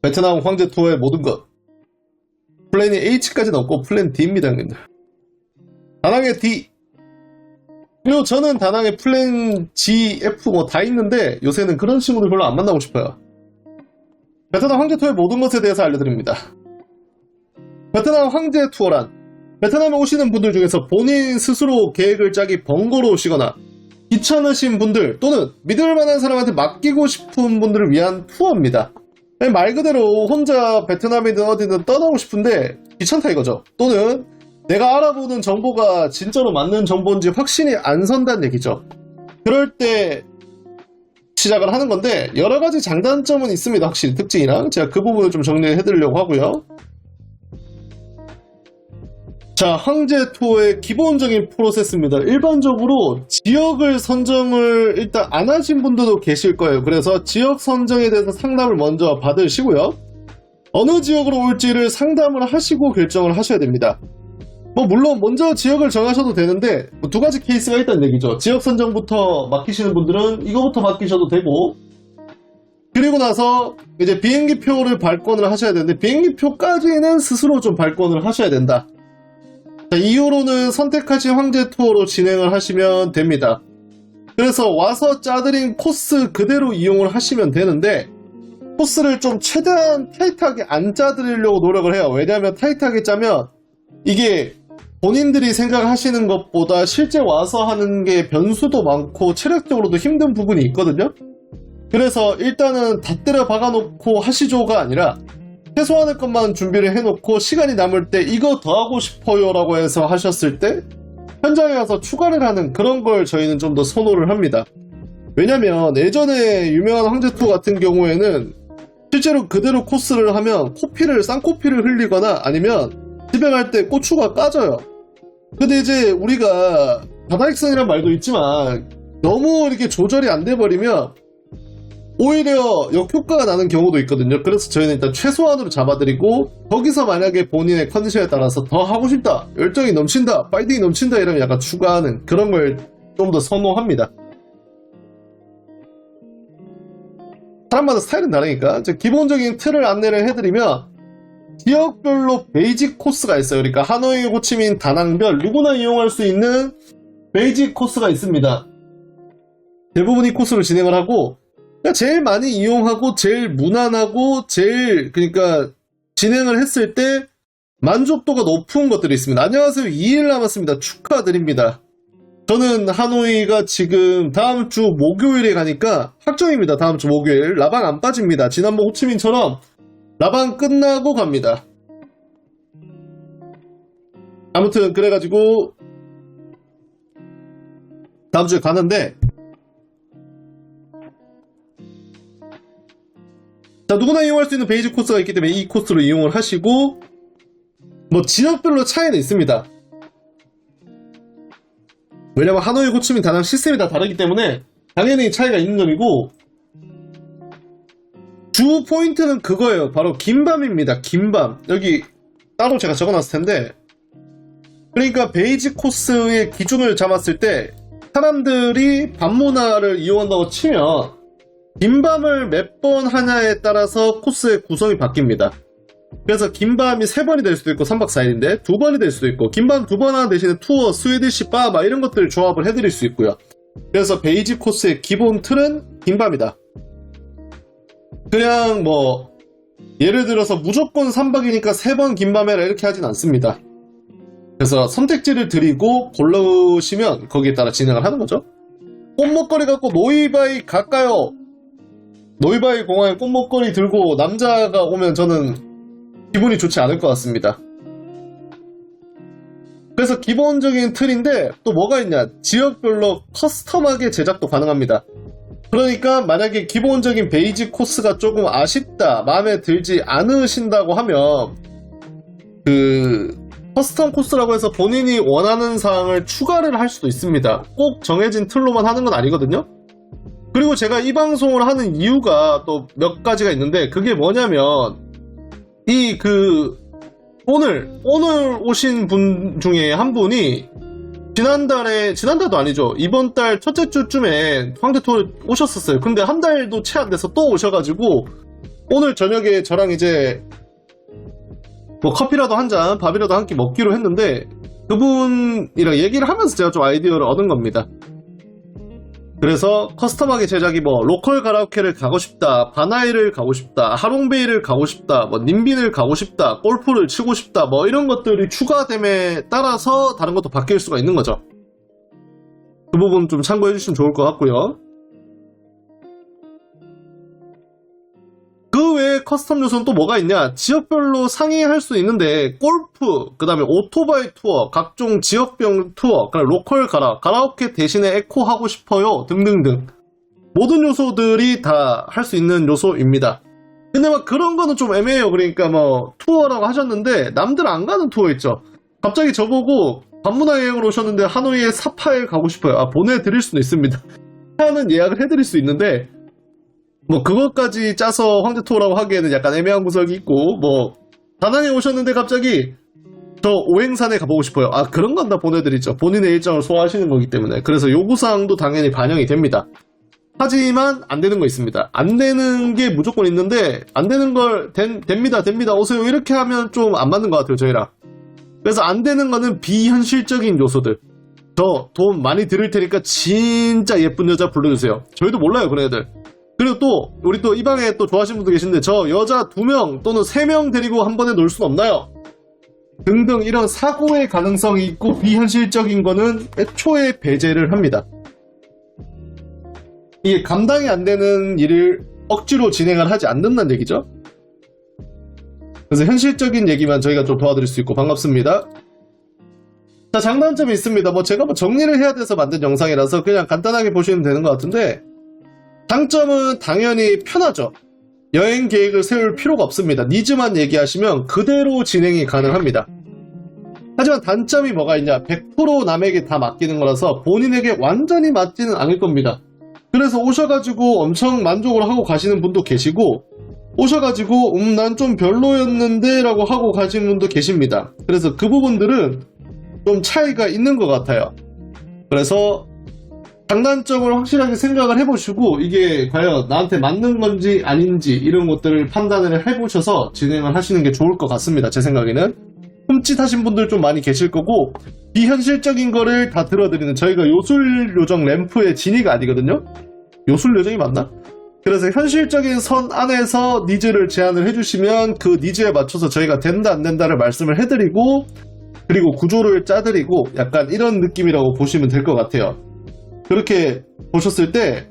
베트남 황제 투어의 모든 것. 플랜이 H까지 넘고 플랜 D입니다, 형님들. 다낭의 D. 그리고 저는 다낭에 플랜 G, F 뭐 다 있는데 요새는 그런 친구들 별로 안 만나고 싶어요. 베트남 황제 투어의 모든 것에 대해서 알려드립니다. 베트남 황제 투어란 베트남에 오시는 분들 중에서 본인 스스로 계획을 짜기 번거로우시거나 귀찮으신 분들 또는 믿을 만한 사람한테 맡기고 싶은 분들을 위한 투어입니다. 말 그대로 혼자 베트남이든 어디든 떠나고 싶은데 귀찮다 이거죠. 또는 내가 알아보는 정보가 진짜로 맞는 정보인지 확신이 안 선다는 얘기죠. 그럴 때 시작을 하는 건데 여러가지 장단점은 있습니다. 확실히 특징이랑 제가 그 부분을 좀 정리해드리려고 하고요. 자, 황제 투어의 기본적인 프로세스입니다. 일반적으로 지역을 선정을 일단 안 하신 분들도 계실 거예요. 그래서 지역 선정에 대해서 상담을 먼저 받으시고요. 어느 지역으로 올지를 상담을 하시고 결정을 하셔야 됩니다. 물론 먼저 지역을 정하셔도 되는데 두 가지 케이스가 있다는 얘기죠. 지역 선정부터 맡기시는 분들은 이거부터 맡기셔도 되고, 그리고 나서 이제 비행기표를 발권을 하셔야 되는데 비행기표까지는 스스로 좀 발권을 하셔야 된다. 자, 이후로는 선택하신 황제 투어로 진행을 하시면 됩니다. 그래서 와서 짜드린 코스 그대로 이용을 하시면 되는데 코스를 좀 최대한 타이트하게 안 짜드리려고 노력을 해요. 왜냐하면 타이트하게 짜면 이게 본인들이 생각하시는 것보다 실제 와서 하는 게 변수도 많고 체력적으로도 힘든 부분이 있거든요. 그래서 일단은 다 때려 박아놓고 하시죠가 아니라 최소한의 것만 준비를 해놓고 시간이 남을 때 이거 더 하고 싶어요 라고 해서 하셨을 때 현장에 가서 추가를 하는 그런 걸 저희는 좀 더 선호를 합니다. 왜냐면 예전에 유명한 황제 투어 같은 경우에는 실제로 그대로 코스를 하면 쌍코피를 흘리거나 아니면 집에 갈 때 고추가 까져요. 근데 이제 우리가 바다익선이란 말도 있지만 너무 이렇게 조절이 안 돼버리면 오히려 역효과가 나는 경우도 있거든요. 그래서 저희는 일단 최소한으로 잡아드리고 거기서 만약에 본인의 컨디션에 따라서 더 하고 싶다, 열정이 넘친다, 파이팅이 넘친다 이러면 약간 추가하는 그런 걸 좀 더 선호합니다. 사람마다 스타일은 다르니까 기본적인 틀을 안내를 해드리면 지역별로 베이직 코스가 있어요. 그러니까 하노이, 호치민, 다낭별 누구나 이용할 수 있는 베이직 코스가 있습니다. 대부분 이 코스를 진행을 하고 제일 많이 이용하고 제일 무난하고 그러니까 진행을 했을 때 만족도가 높은 것들이 있습니다. 안녕하세요. 2일 남았습니다. 축하드립니다. 저는 하노이가 지금 다음 주 목요일에 가니까 확정입니다. 다음 주 목요일 라방 안 빠집니다. 지난번 호치민처럼 라방 끝나고 갑니다. 아무튼 그래가지고 다음 주에 가는데 자, 누구나 이용할 수 있는 베이직 코스가 있기 때문에 이 코스로 이용을 하시고 지역별로 차이는 있습니다. 왜냐면 하노이, 호치민, 다낭 시스템이 다 다르기 때문에 당연히 차이가 있는 점이고 주 포인트는 그거예요. 바로 긴밤입니다. 긴밤. 여기 따로 제가 적어놨을 텐데 그러니까 베이직 코스의 기준을 잡았을 때 사람들이 밤 문화를 이용한다고 치면 긴밤을 몇 번 하냐에 따라서 코스의 구성이 바뀝니다. 그래서 긴밤이 3번이 될 수도 있고 3박 4일인데 2번이 될 수도 있고 긴밤 2번 하는 대신에 투어, 스위디시 바 막 이런 것들을 조합을 해드릴 수 있고요. 그래서 베이직 코스의 기본 틀은 긴밤이다. 그냥 예를 들어서 무조건 3박이니까 3번 긴밤 해라 이렇게 하진 않습니다. 그래서 선택지를 드리고 고르시면 거기에 따라 진행을 하는 거죠. 꽃목걸이 갖고 노이바이 갈까요? 노이바이 공항에 꽃목걸이 들고 남자가 오면 저는 기분이 좋지 않을 것 같습니다. 그래서 기본적인 틀인데 또 뭐가 있냐, 지역별로 커스텀하게 제작도 가능합니다. 그러니까 만약에 기본적인 베이직 코스가 조금 아쉽다, 마음에 들지 않으신다고 하면 커스텀 코스라고 해서 본인이 원하는 사항을 추가를 할 수도 있습니다. 꼭 정해진 틀로만 하는 건 아니거든요. 그리고 제가 이 방송을 하는 이유가 또 몇 가지가 있는데 그게 뭐냐면 오늘 오신 분 중에 한 분이 지난달도 아니죠. 이번 달 첫째 주쯤에 황제 투어 오셨었어요. 근데 한 달도 채 안 돼서 또 오셔가지고 오늘 저녁에 저랑 이제 뭐 커피라도 한 잔, 밥이라도 한 끼 먹기로 했는데 그분이랑 얘기를 하면서 제가 좀 아이디어를 얻은 겁니다. 그래서 커스텀하게 제작이 뭐 로컬 가라오케를 가고 싶다, 바나이를 가고 싶다, 하롱베이를 가고 싶다, 뭐 님빈을 가고 싶다, 골프를 치고 싶다, 뭐 이런 것들이 추가됨에 따라서 다른 것도 바뀔 수가 있는 거죠. 그 부분 좀 참고해 주시면 좋을 것 같고요. 그 외에 커스텀 요소는 또 뭐가 있냐? 지역별로 상의할 수 있는데 골프, 그 다음에 오토바이 투어, 각종 지역별 투어, 로컬 가라오케 대신에 에코 하고 싶어요 등등등 모든 요소들이 다 할 수 있는 요소입니다. 근데 막 그런 거는 좀 애매해요. 그러니까 뭐 투어라고 하셨는데 남들 안 가는 투어 있죠. 갑자기 저보고 반문화여행을 오셨는데 하노이에 사파에 가고 싶어요. 보내드릴 수도 있습니다. 하는 예약을 해드릴 수 있는데 뭐 그것까지 짜서 황제 투어라고 하기에는 약간 애매한 구석이 있고, 뭐 다낭에 오셨는데 갑자기 저 오행산에 가보고 싶어요. 그런 건 다 보내드리죠. 본인의 일정을 소화하시는 거기 때문에. 그래서 요구사항도 당연히 반영이 됩니다. 하지만 안 되는 거 있습니다. 안 되는 게 무조건 있는데 안 되는 걸 됩니다 오세요 이렇게 하면 좀 안 맞는 것 같아요, 저희랑. 그래서 안 되는 거는 비현실적인 요소들. 저 돈 많이 드릴 테니까 진짜 예쁜 여자 불러주세요. 저희도 몰라요, 그런 애들. 그리고 또 우리 또 이 방에 또 좋아하시는 분도 계신데 저 여자 2명 또는 3명 데리고 한 번에 놀 순 없나요? 등등 이런 사고의 가능성이 있고 비현실적인 거는 애초에 배제를 합니다. 이게 감당이 안 되는 일을 억지로 진행을 하지 않는다는 얘기죠. 그래서 현실적인 얘기만 저희가 좀 도와드릴 수 있고 반갑습니다. 자, 장단점이 있습니다. 뭐 제가 뭐 정리를 해야 돼서 만든 영상이라서 그냥 간단하게 보시면 되는 것 같은데, 장점은 당연히 편하죠. 여행 계획을 세울 필요가 없습니다. 니즈만 얘기하시면 그대로 진행이 가능합니다. 하지만 단점이 뭐가 있냐? 100% 남에게 다 맡기는 거라서 본인에게 완전히 맞지는 않을 겁니다. 그래서 오셔가지고 엄청 만족을 하고 가시는 분도 계시고, 오셔가지고 난 좀 별로였는데 라고 하고 가시는 분도 계십니다. 그래서 그 부분들은 좀 차이가 있는 것 같아요. 그래서 장단점을 확실하게 생각을 해보시고 이게 과연 나한테 맞는 건지 아닌지 이런 것들을 판단을 해보셔서 진행을 하시는 게 좋을 것 같습니다. 제 생각에는 흠칫하신 분들 좀 많이 계실 거고, 비현실적인 거를 다 들어드리는, 저희가 요술요정 램프의 진이가 아니거든요. 요술요정이 맞나? 그래서 현실적인 선 안에서 니즈를 제안을 해주시면 그 니즈에 맞춰서 저희가 된다 안 된다를 말씀을 해드리고, 그리고 구조를 짜드리고 약간 이런 느낌이라고 보시면 될 것 같아요. 그렇게 보셨을 때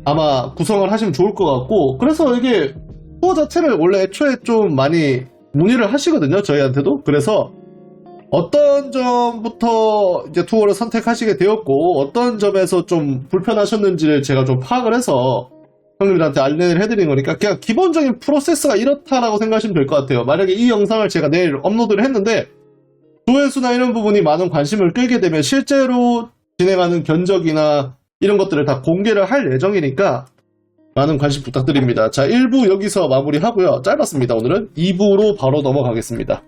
아마 구성을 하시면 좋을 것 같고, 그래서 이게 투어 자체를 원래 애초에 좀 많이 문의를 하시거든요, 저희한테도. 그래서 어떤 점부터 이제 투어를 선택하시게 되었고 어떤 점에서 좀 불편하셨는지를 제가 좀 파악을 해서 형님들한테 안내를 해드린 거니까 그냥 기본적인 프로세스가 이렇다라고 생각하시면 될 것 같아요. 만약에 이 영상을 제가 내일 업로드를 했는데 조회수나 이런 부분이 많은 관심을 끌게 되면 실제로 진행하는 견적이나 이런 것들을 다 공개를 할 예정이니까 많은 관심 부탁드립니다. 자, 1부 여기서 마무리하고요. 짧았습니다. 오늘은 2부로 바로 넘어가겠습니다.